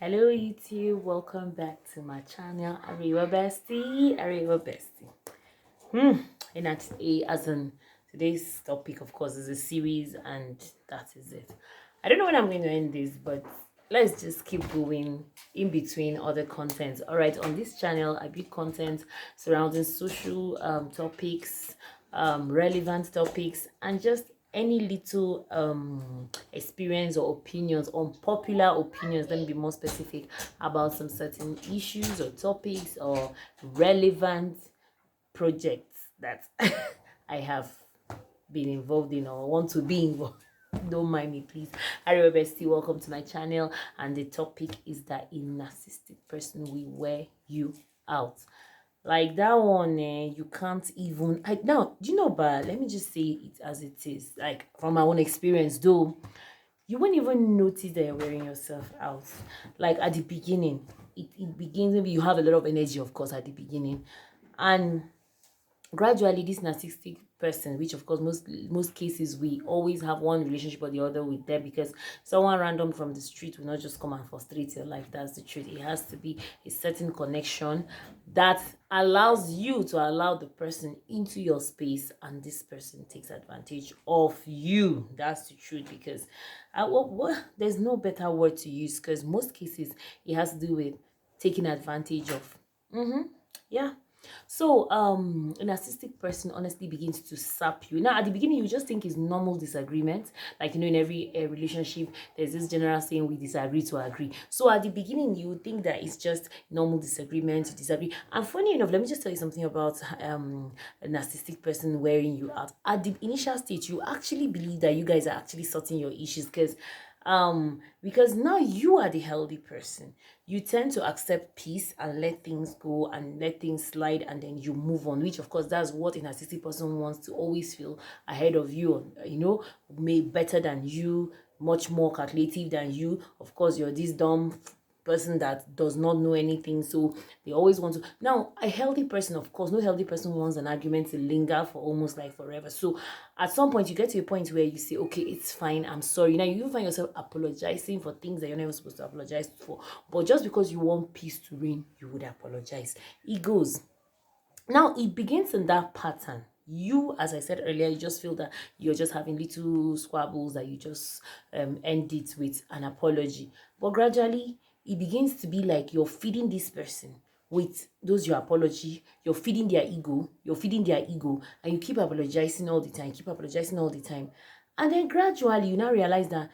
Hello YouTube, welcome back to my channel, Ariwa Bestie, Ariwa Bestie. And that's today's topic, of course, is a series, and that is it. I don't know when I'm going to end this, but let's just keep going in between other content. All right, on this channel, I build content surrounding social topics, relevant topics, and just any little experience or opinions, unpopular opinions, let me be more specific, about some certain issues or topics or relevant projects that I have been involved in or want to be involved. Don't mind me, please. Hi, Bestie. Welcome to my channel. And the topic is that a narcissistic person will wear you out. Like that one, you can't even. Now, do you know? But let me just say it as it is. Like from my own experience, though, you won't even notice that you're wearing yourself out. Like at the beginning, it begins. Maybe you have a lot of energy, of course, at the beginning, and gradually this narcissistic person, which of course most cases we always have one relationship or the other with them, because someone random from the street will not just come and frustrate your life. That's the truth. It has to be a certain connection that allows you to allow the person into your space, and this person takes advantage of you. That's the truth, because there's no better word to use, because most cases it has to do with taking advantage of. Yeah. So, a narcissistic person honestly begins to sap you. Now, at the beginning, you just think it's normal disagreement. Like, in every relationship, there's this general saying, we disagree to agree. So, at the beginning, you would think that it's just normal disagreement, you disagree. And funny enough, let me just tell you something about a narcissistic person wearing you out. At the initial stage, you actually believe that you guys are actually sorting your issues, because now you are the healthy person. You tend to accept peace and let things go and let things slide, and then you move on, which of course that's what a narcissistic person wants, to always feel ahead of you, may better than you, much more calculative than you. Of course, you're this dumb person that does not know anything, so they always want to. Now, a healthy person, of course, no healthy person wants an argument to linger for almost like forever. So at some point you get to a point where you say, okay, it's fine, I'm sorry. Now you find yourself apologizing for things that you're never supposed to apologize for, but just because you want peace to reign, you would apologize. It goes. Now it begins in that pattern. You, as I said earlier, you just feel that you're just having little squabbles that you just end it with an apology. But gradually, it begins to be like you're feeding this person with those your apology, you're feeding their ego, and you keep apologizing all the time, And then gradually, you now realize that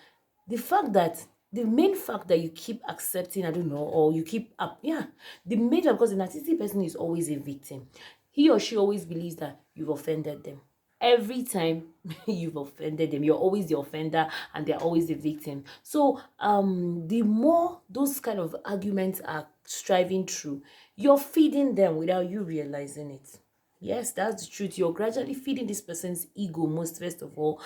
the main fact that you keep accepting, I don't know, or you keep up, yeah, the main fact, because the narcissistic person is always a victim. He or she always believes that you've offended them. Every time you've offended them, you're always the offender and they're always the victim. So the more those kind of arguments are striving through, you're feeding them without you realizing it. Yes, that's the truth. You're gradually feeding this person's ego, most first of all,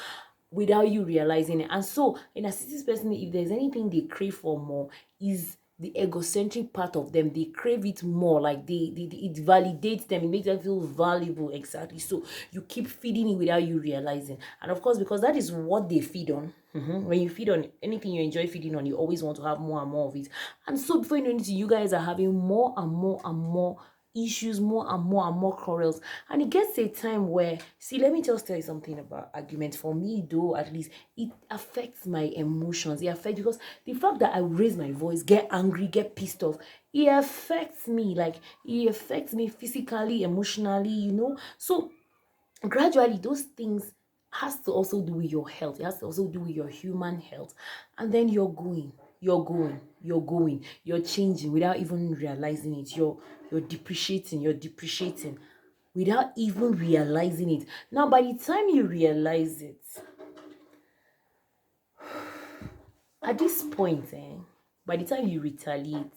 without you realizing it. And so, in a narcissistic person, if there's anything they crave for more, is the egocentric part of them. They crave it more, like it validates them, it makes them feel valuable. Exactly. So you keep feeding it without you realizing. And of course, because that is what they feed on. When you feed on anything you enjoy feeding on, you always want to have more and more of it. And so before you know it, you guys are having more and more and more issues, more and more and more quarrels. And it gets to a time where, see, let me just tell you something about arguments. For me, though, at least it affects my emotions. It affects, because the fact that I raise my voice, get angry, get pissed off, it affects me. Like, it affects me physically, emotionally. So gradually those things has to also do with your health. It has to also do with your human health. And then you're changing without even realizing it. You're depreciating without even realizing it. Now by the time you realize it, at this point, by the time you retaliate,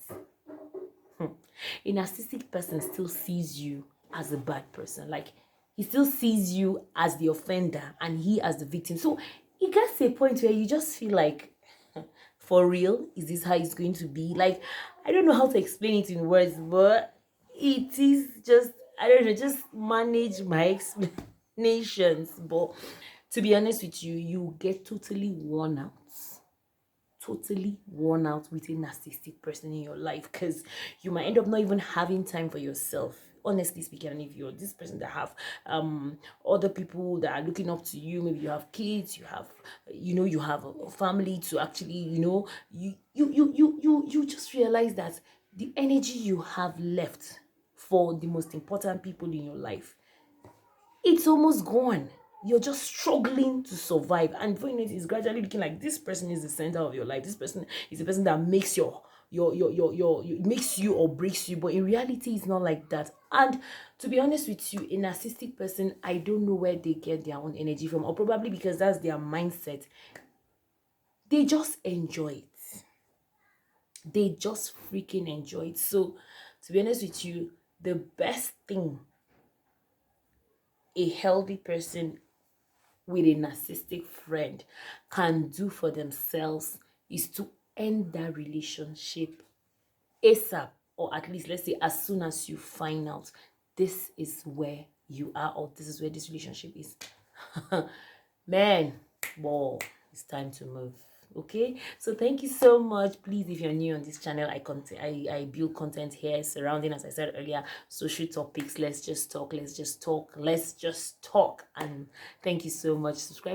a narcissistic person still sees you as a bad person. Like, he still sees you as the offender and he as the victim. So it gets to a point where you just feel like, for real, is this how it's going to be? Like, I don't know how to explain it in words, but it is just, I don't know, just manage my explanations. But to be honest with you, you get totally worn out. totally worn out with a narcissistic person in your life, because you might end up not even having time for yourself, honestly speaking. And if you're this person that have other people that are looking up to you, maybe you have kids, you have, you have a family to actually, you just realize that the energy you have left for the most important people in your life, it's almost gone. You're just struggling to survive, and before you know it, it's gradually looking like this person is the center of your life. This person is the person that makes makes you or breaks you. But in reality, it's not like that. And to be honest with you, a narcissistic person, I don't know where they get their own energy from, or probably because that's their mindset. They just enjoy it. They just freaking enjoy it. So, to be honest with you, the best thing a healthy person with a narcissistic friend can do for themselves is to end that relationship ASAP, or at least let's say as soon as you find out this is where you are, or this is where this relationship is. Man, whoa, it's time to move. Okay, so thank you so much. Please, if you're new on this channel, I build content here surrounding, as I said earlier, social topics. Let's just talk, and thank you so much. Subscribe